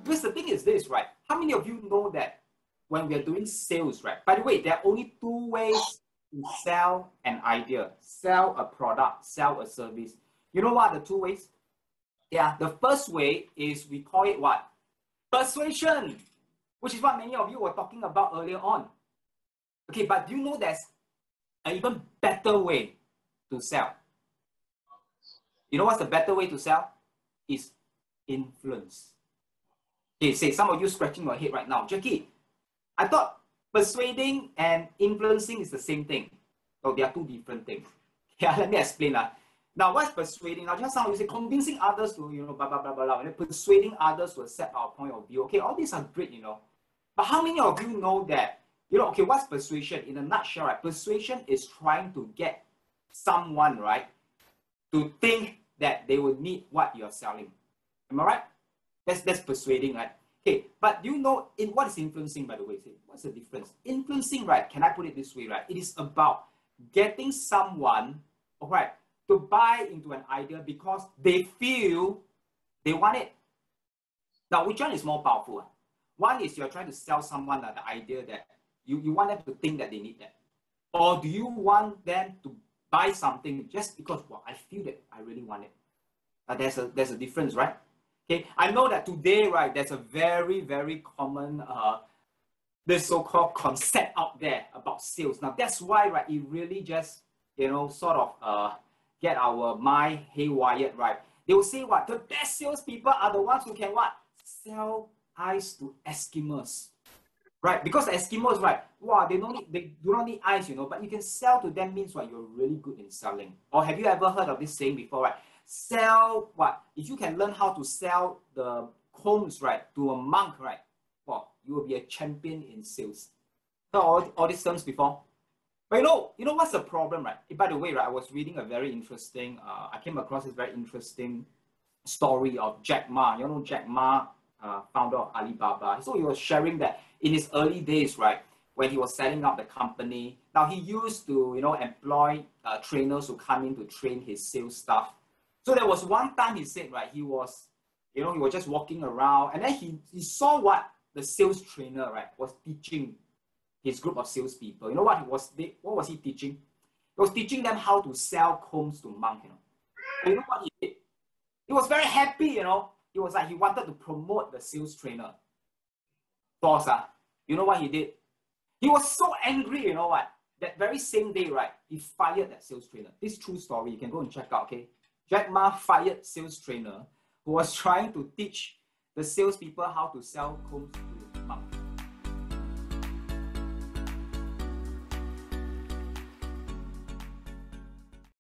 Because the thing is this, right? How many of you know that when we are doing sales, right? By the way, there are only two ways to sell an idea, sell a product, sell a service. You know what are the two ways? Yeah, the first way is we call it what? Persuasion, which is what many of you were talking about earlier on. Okay, but do you know there's an even better way to sell? You know what's the better way to sell? Is influence. Okay, say some of you scratching your head right now. Jackie, I thought persuading and influencing is the same thing. Oh, they are two different things. Yeah, let me explain. Now, what's persuading? Now, just now you say convincing others to, blah, blah, blah, blah, blah, and persuading others to accept our point of view. Okay, all these are great, But how many of you know that, okay, what's persuasion? In a nutshell, right? Persuasion is trying to get someone, right, to think that they will need what you're selling. Am I right? That's persuading, right? Okay, but do you know what is influencing, by the way? What's the difference? Influencing, right? Can I put it this way, right? It is about getting someone, all right, to buy into an idea because they feel they want it. Now, which one is more powerful? One is you're trying to sell someone the idea that you want them to think that they need that. Or do you want them to buy something just because, well, I feel that I really want it? There's a difference, right? Okay, I know that today, right, there's a very, very common this so-called concept out there about sales. Now, that's why, right, it really just, sort of get our mind haywired, right? They will say what? The best salespeople are the ones who can what? Sell ice to Eskimos, right? Because Eskimos, right, wow, they do not need ice, but you can sell to them means what? You're really good in selling. Or have you ever heard of this saying before, right? Sell what? If you can learn how to sell the combs, right, to a monk, right, well, you will be a champion in sales. So all these terms before. But you know what's the problem, right? By the way, right, I was reading a very interesting, I came across this very interesting story of Jack Ma. You know Jack Ma, founder of Alibaba. So he was sharing that in his early days, right, when he was setting up the company, now he used to, employ trainers who come in to train his sales staff. So there was one time he said, right, he was just walking around and then he saw what the sales trainer, right, was teaching his group of salespeople. You know what was he teaching? He was teaching them how to sell combs to monks, And you know what he did? He was very happy, He was like, he wanted to promote the sales trainer. Boss, you know what he did? He was so angry, you know what? That very same day, right, he fired that sales trainer. This true story, you can go and check out, okay? Jack Ma fired sales trainer who was trying to teach the salespeople how to sell combs to monks.